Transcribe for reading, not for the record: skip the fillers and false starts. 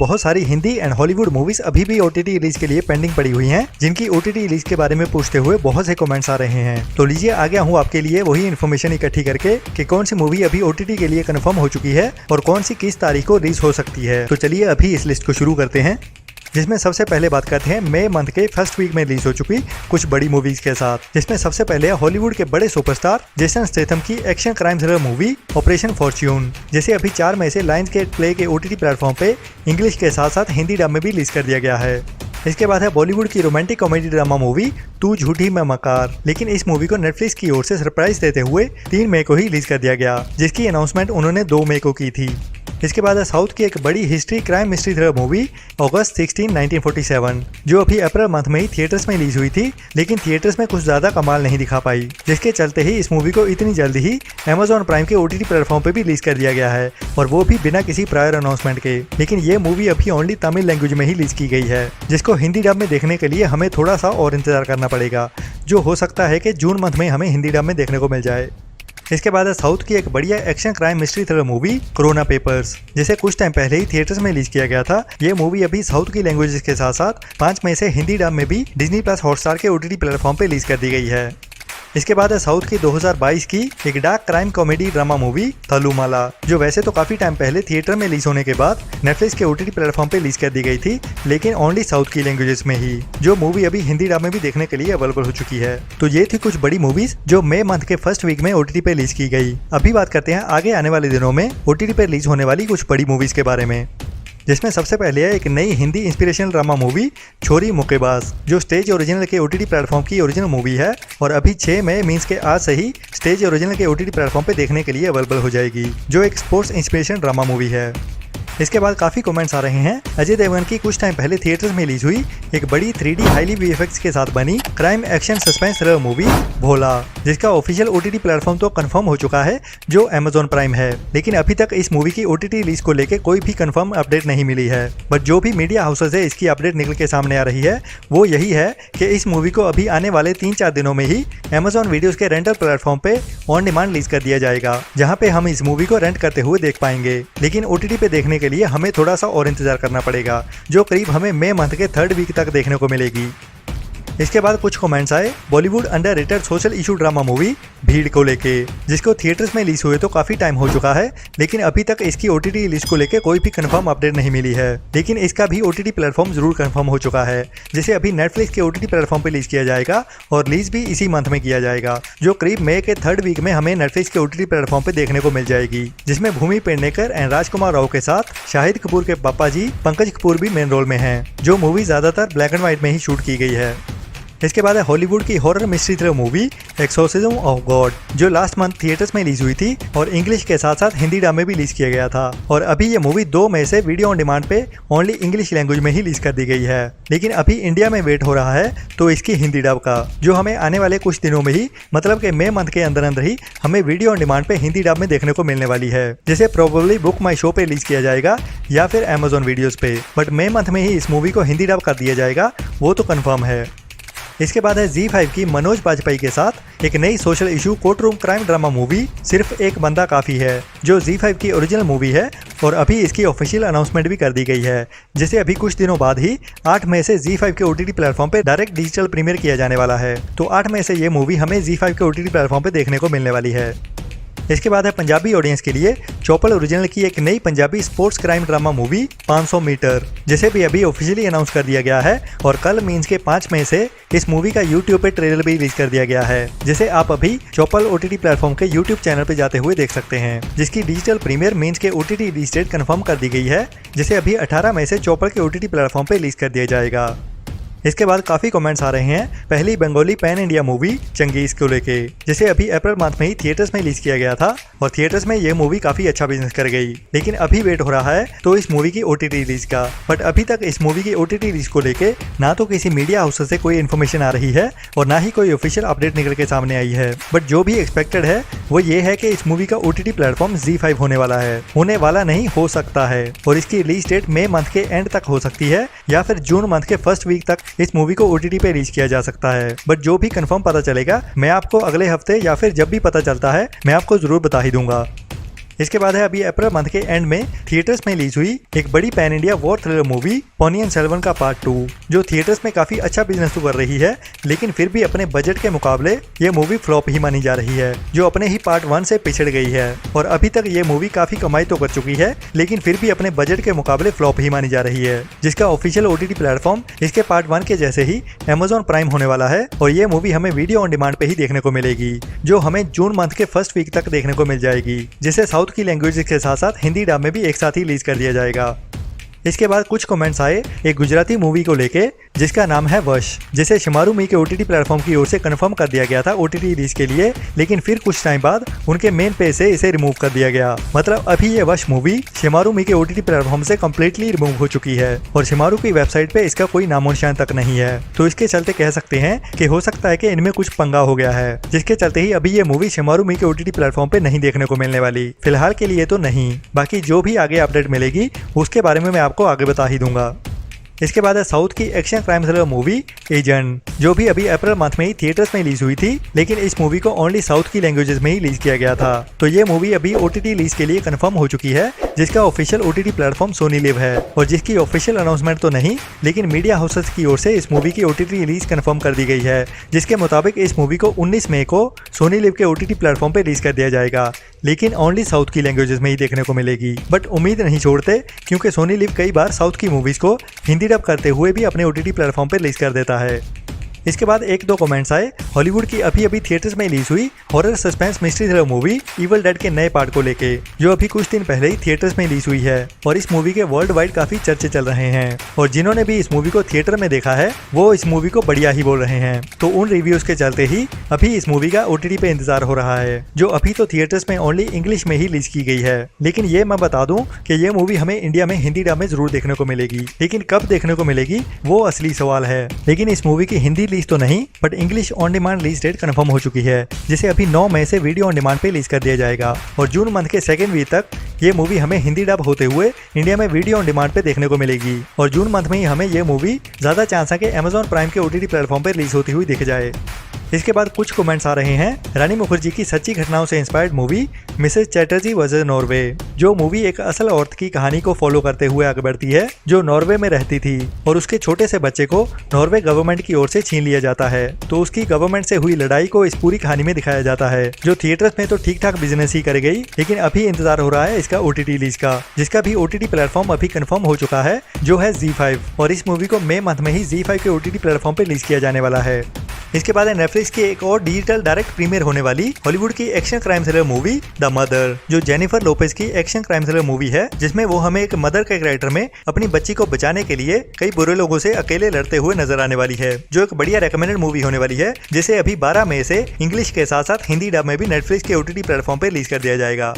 बहुत सारी Hindi and Hollywood movies अभी भी ओटीटी रिलीज के लिए पेंडिंग पड़ी हुई हैं, जिनकी ओटीटी रिलीज के बारे में पूछते हुए बहुत से कमेंट्स आ रहे हैं। तो लीजिए आ गया हूँ आपके लिए वही इन्फॉर्मेशन इकट्ठी करके कि कौन सी मूवी अभी ओटीटी के लिए कंफर्म हो चुकी है और कौन सी किस तारीख को रिलीज हो सकती है। तो चलिए अभी इस लिस्ट को शुरू करते हैं, जिसमें सबसे पहले बात करते हैं मई मंथ के फर्स्ट वीक में रिलीज हो चुकी कुछ बड़ी मूवीज के साथ, जिसमें सबसे पहले हॉलीवुड के बड़े सुपरस्टार जेसन स्टेथम की action crime thriller movie operation Fortune, जिसे अभी 4 मई से लायंसगेट प्ले के ओटीटी प्लेटफॉर्म पे इंग्लिश के साथ साथ हिंदी डब में भी रिलीज कर दिया गया है। इसके बाद है बॉलीवुड की रोमांटिक कॉमेडी ड्रामा मूवी तू झूठी मैं मकार, लेकिन इस मूवी को नेटफ्लिक्स की ओर से सरप्राइज देते हुए 3 मई को ही रिलीज कर दिया गया, जिसकी अनाउंसमेंट उन्होंने 2 मई को की थी। इसके बाद है साउथ की एक बड़ी history crime mystery thriller movie अगस्त 16, 1947, जो अभी अप्रैल मंथ में ही थिएटर्स में रिलीज हुई थी, लेकिन थिएटर्स में कुछ ज्यादा कमाल नहीं दिखा पाई, जिसके चलते ही इस मूवी को इतनी जल्दी ही Amazon प्राइम के ओटीटी प्लेटफॉर्म पे भी रिलीज कर दिया गया है, और वो भी बिना किसी प्रायर अनाउंसमेंट के। लेकिन ये मूवी अभी ओनली तमिल लैंग्वेज में ही रिलीज की गई है, जिसको हिंदी डब में देखने के लिए हमें थोड़ा सा और इंतजार करना पड़ेगा, जो हो सकता है कि जून मंथ में हमें हिंदी डब में देखने को मिल जाए। इसके बाद है साउथ की एक बढ़िया action crime mystery thriller movie corona papers, जिसे कुछ टाइम पहले ही थिएटर्स में रिलीज किया गया था। ये मूवी अभी साउथ की लैंग्वेजेस के साथ साथ 5 मई से हिंदी डब में भी डिज्नी प्लस हॉटस्टार के ओटीटी प्लेटफॉर्म पे रिलीज कर दी गई है। इसके बाद है साउथ की 2022 की एक dark crime comedy drama movie Thallumaala, जो वैसे तो काफी टाइम पहले थिएटर में रिलीज होने के बाद नेटफ्लिक्स के ओटीटी प्लेटफॉर्म पे रिलीज कर दी गई थी, लेकिन ओनली साउथ की लैंग्वेजेस में ही, जो मूवी अभी हिंदी डब में भी देखने के लिए अवेलेबल हो चुकी है। तो ये थी कुछ बड़ी मूवीज जो मई मंथ के फर्स्ट वीक में ओटीटी पे रिलीज की गई। अभी बात करते हैं आगे आने वाले दिनों में ओटीटी पे रिलीज होने वाली कुछ बड़ी मूवीज के बारे में, जिसमें सबसे पहले है एक नई हिंदी इंस्पिरेशनल ड्रामा मूवी छोरी मुक्केबाज, जो स्टेज ओरिजिनल के ओटीटी प्लेटफॉर्म की ओरिजिनल मूवी है और अभी 6 मई मींस के आज से ही स्टेज ओरिजिनल के ओटीटी प्लेटफॉर्म पे देखने के लिए अवेलेबल हो जाएगी, जो एक स्पोर्ट्स इंस्पिरेशन ड्रामा मूवी है। इसके बाद काफी कमेंट्स आ रहे हैं अजय देवगन की कुछ टाइम पहले थिएटर्स में रिलीज हुई एक बड़ी 3D हाईली वीएफएक्स के साथ बनी crime action suspense thriller movie Bholaa, जिसका ऑफिशियल ओटीटी प्लेटफॉर्म तो कंफर्म हो चुका है, जो Amazon प्राइम है, लेकिन अभी तक इस मूवी की ओटीटी रिलीज को लेकर कोई भी कंफर्म अपडेट नहीं मिली है। बट जो भी मीडिया हाउसेज है इसकी अपडेट निकल के सामने आ रही है वो यही है कि इस मूवी को अभी आने वाले 3-4 दिनों में ही Amazon वीडियोस के रेंटल प्लेटफॉर्म पे ऑन डिमांड रिलीज कर दिया जाएगा, जहाँ पे हम इस मूवी को रेंट करते हुए देख पाएंगे। लेकिन ओटीटी पे देखने के लिए हमें थोड़ा और इंतजार करना पड़ेगा, जो करीब हमें मई मंथ के 3rd वीक तक देखने को मिलेगी। इसके बाद कुछ कमेंट्स आए Bollywood underrated social issue drama movie भीड़ को लेके, जिसको थिएटर्स में रिलीज हुए तो काफी टाइम हो चुका है, लेकिन अभी तक इसकी ओटीटी रिलीज को लेके कोई भी कंफर्म अपडेट नहीं मिली है। लेकिन इसका भी ओटीटी प्लेटफॉर्म जरूर कंफर्म हो चुका है, जिसे अभी नेटफ्लिक्स के ओटीटी प्लेटफॉर्म पे रिलीज किया जाएगा और रिलीज भी इसी मंथ में किया जाएगा, जो करीब मई के 3rd वीक में हमें नेटफ्लिक्स के ओटीटी प्लेटफॉर्म पे देखने को मिल जाएगी, जिसमें भूमि पेडनेकर एंड राजकुमार राव के साथ शाहिद कपूर के पापा जी पंकज कपूर भी मेन रोल में हैं, जो मूवी ज्यादातर ब्लैक एंड व्हाइट में ही शूट की गई है। इसके बाद है हॉलीवुड की horror mystery thriller movie exorcism of God, जो लास्ट मंथ थिएटर्स में रिलीज हुई थी और इंग्लिश के साथ साथ हिंदी डब में भी रिलीज किया गया था, और अभी ये मूवी 2 मई से वीडियो ऑन डिमांड पे ओनली इंग्लिश लैंग्वेज में ही रिलीज कर दी गई है। लेकिन अभी इंडिया में वेट हो रहा है तो इसकी हिंदी डब का, जो हमें आने वाले कुछ दिनों में ही, मतलब कि मई मंथ के अंदर अंदर ही हमें वीडियो ऑन डिमांड पे हिंदी डब में देखने को मिलने वाली है, जिसे प्रोबेबली बुक माई शो पे रिलीज किया जाएगा या फिर Amazon वीडियोस पे। बट मई मंथ में ही इस मूवी को हिंदी डब कर दिया जाएगा, वो तो कंफर्म है। इसके बाद है ZEE5 की मनोज बाजपेयी के साथ एक नई social issue court room crime drama movie सिर्फ एक बंदा काफी है, जो ZEE5 की ओरिजिनल मूवी है और अभी इसकी ऑफिशियल अनाउंसमेंट भी कर दी गई है, जिसे अभी कुछ दिनों बाद ही 8 मई से ZEE5 के ओटीटी प्लेटफॉर्म पे डायरेक्ट डिजिटल प्रीमियर किया जाने वाला है। तो 8 मई से ये मूवी हमें ZEE5 के ओटीटी प्लेटफॉर्म पे देखने को मिलने वाली है। इसके बाद है पंजाबी ऑडियंस के लिए चौपल ओरिजिनल की एक नई Punjabi sports crime drama movie 500 metre, जिसे भी अभी ऑफिशियली अनाउंस कर दिया गया है, और कल मींस के 5 मई से इस मूवी का यूट्यूब पे ट्रेलर भी रिलीज कर दिया गया है, जिसे आप अभी चौपल ओटीटी प्लेटफॉर्म के यूट्यूब चैनल पे जाते हुए देख सकते हैं, जिसकी डिजिटल प्रीमियर मींस के ओटीटी रिलीज डेट कंफर्म कर दी गई है, जिसे अभी 18 मई से चौपल के ओटीटी प्लेटफॉर्म पे रिलीज कर दिया जाएगा। इसके बाद काफी कमेंट्स आ रहे हैं पहली Bengali pan India movie Chengiz को लेके, जिसे अभी अप्रैल मंथ में ही थिएटर्स में रिलीज किया गया था और थिएटर्स में ये मूवी काफी अच्छा बिजनेस कर गई, लेकिन अभी वेट हो रहा है तो इस मूवी की ओटीटी रिलीज का। बट अभी तक इस मूवी की ओटीटी रिलीज को लेके ना तो किसी मीडिया हाउस से कोई इन्फॉर्मेशन आ रही है और ना ही कोई ऑफिशियल अपडेट निकल के सामने आई है। बट जो भी एक्सपेक्टेड है वो ये है कि इस मूवी का ओटीटी प्लेटफॉर्म ZEE5 होने वाला है, होने वाला नहीं हो सकता है, और इसकी रिलीज डेट मई मंथ के एंड तक हो सकती है या फिर जून मंथ के फर्स्ट वीक तक इस मूवी को ओटीटी पे रिलीज किया जा सकता है। बट जो भी कंफर्म पता चलेगा मैं आपको अगले हफ्ते या फिर जब भी पता चलता है मैं आपको जरूर बता ही दूंगा। इसके बाद है अभी अप्रैल मंथ के एंड में थिएटर्स में रिलीज हुई एक बड़ी pan India war thriller movie Ponniyin Selvan का पार्ट 2, जो थिएटर्स में काफी अच्छा बिजनेस तो कर रही है, लेकिन फिर भी अपने बजट के मुकाबले ये मूवी फ्लॉप ही मानी जा रही है, जो अपने ही पार्ट 1 से पिछड़ गई है। और अभी तक ये मूवी काफी कमाई तो कर चुकी है, लेकिन फिर भी अपने बजट के मुकाबले फ्लॉप ही मानी जा रही है, जिसका ऑफिशियल OTT प्लेटफॉर्म इसके पार्ट 1 के जैसे ही Amazon प्राइम होने वाला है। और ये मूवी हमें वीडियो ऑन डिमांड पे ही देखने को मिलेगी, जो हमें जून मंथ के फर्स्ट वीक तक देखने को मिल जाएगी, जिसे साउथ की लैंग्वेज के साथ साथ हिंदी डब में भी एक साथ ही रिलीज कर दिया जाएगा। इसके बाद कुछ कमेंट्स आए एक गुजराती मूवी को लेके जिसका नाम है वश, जिसे शिमारू की OTT प्लेटफॉर्म की ओर से कंफर्म कर दिया गया था OTT रिलीज के लिए, लेकिन फिर कुछ टाइम बाद उनके मेन पेज से इसे रिमूव कर दिया गया। मतलब अभी ये वश मूवी शिमारू के OTT प्लेटफॉर्म से कम्प्लीटली रिमूव हो चुकी है और शिमारू की वेबसाइट पे इसका कोई नामो निशान तक नहीं है। तो इसके चलते कह सकते हैं कि हो सकता है कि इनमें कुछ पंगा हो गया है, जिसके चलते ही अभी ये मूवी शिमारू के OTT प्लेटफॉर्म पे नहीं देखने को मिलने वाली, फिलहाल के लिए तो नहीं। बाकी जो भी आगे अपडेट मिलेगी उसके बारे में मैं आपको आगे बता ही दूंगा। इसके बाद है साउथ की action crime thriller movie agent, जो भी अभी अप्रैल मंथ में ही थिएटर्स में रिलीज हुई थी, लेकिन इस मूवी को ओनली साउथ की लैंग्वेजेस में ही रिलीज किया गया था। तो ये मूवी अभी OTT रिलीज के लिए कंफर्म हो चुकी है, जिसका official OTT platform Sony LIV है और जिसकी ऑफिशियल अनाउंसमेंट तो नहीं, लेकिन मीडिया हाउसेस की ओर से इस मूवी की OTT रिलीज कंफर्म कर दी गई है, जिसके मुताबिक इस मूवी को 19 मई को सोनी लिव के OTT प्लेटफॉर्म पे रिलीज कर दिया जाएगा, लेकिन ओनली साउथ की लैंग्वेजेस में ही देखने को मिलेगी। बट उम्मीद नहीं छोड़ते, क्योंकि सोनी लिव कई बार साउथ की मूवीज को हिंदी डब करते हुए भी अपने OTT प्लेटफॉर्म पर रिलीज कर देता है। इसके बाद एक दो कमेंट्स आए हॉलीवुड की अभी अभी थिएटर्स में रिलीज हुई horror suspense mystery thriller movie evil dead के नए पार्ट को लेके, जो अभी कुछ दिन पहले ही थिएटर्स में रिलीज हुई है और इस मूवी के वर्ल्ड वाइड काफी चर्चे चल रहे हैं। और जिन्होंने भी इस मूवी को थिएटर में देखा है वो इस मूवी को बढ़िया ही बोल रहे हैं। तो उन रिव्यूज के चलते ही अभी इस मूवी का OTT पे इंतजार हो रहा है, जो अभी तो थिएटर्स में ओनली इंग्लिश में ही रिलीज की गई है। लेकिन ये मैं बता दूं कि ये मूवी हमें इंडिया में हिंदी डब में जरूर देखने को मिलेगी, लेकिन कब देखने को मिलेगी वो असली सवाल है। लेकिन इस मूवी की हिंदी रिलीज तो नहीं, but English on demand release date confirm हो चुकी है, जिसे अभी 9 मई से वीडियो ऑन डिमांड पे रिलीज कर दिया जाएगा और जून मंथ के सेकेंड वीक तक ये मूवी हमें हिंदी डब होते हुए इंडिया में वीडियो ऑन डिमांड पे देखने को मिलेगी। और जून मंथ में ही हमें ये मूवी ज्यादा चांस है कि Amazon प्राइम के OTT प्लेटफॉर्म पे रिलीज होती हुई दिख जाए। इसके बाद कुछ कमेंट्स आ रहे हैं रानी मुखर्जी की सच्ची घटनाओं से inspired movie Mrs Chatterjee versus Norway, जो मूवी एक असल औरत की कहानी को फॉलो करते हुए आगे बढ़ती है, जो नॉर्वे में रहती थी और उसके छोटे से बच्चे को नॉर्वे गवर्नमेंट की ओर से छीन लिया जाता है। तो उसकी गवर्नमेंट से हुई लड़ाई को इस पूरी कहानी में दिखाया जाता है, जो थिएटर्स में तो ठीक ठाक बिजनेस ही कर गई, लेकिन अभी इंतजार हो रहा है इसका OTT रिलीज का, जिसका भी OTT प्लेटफॉर्म अभी कंफर्म हो चुका है, जो है ZEE5। और इस मूवी को मई मंथ में ही ZEE5 के OTT प्लेटफॉर्म पे रिलीज किया जाने वाला है। इसके बाद है नेटफ्लिक्स की एक और डिजिटल डायरेक्ट प्रीमियर होने वाली हॉलीवुड की action crime thriller movie the mother, जो जेनिफर लोपेज की एक्शन क्राइम थ्रिलर मूवी है, जिसमें वो हमें एक मदर के कैरेक्टर में अपनी बच्ची को बचाने के लिए कई बुरे लोगों से अकेले लड़ते हुए नजर आने वाली है, जो एक बढ़िया रेकमेंडेड मूवी होने वाली है, जिसे अभी 12 मई से इंग्लिश के साथ साथ हिंदी डब में भी नेटफ्लिक्स के OTT प्लेटफॉर्म पे रिलीज कर दिया जाएगा।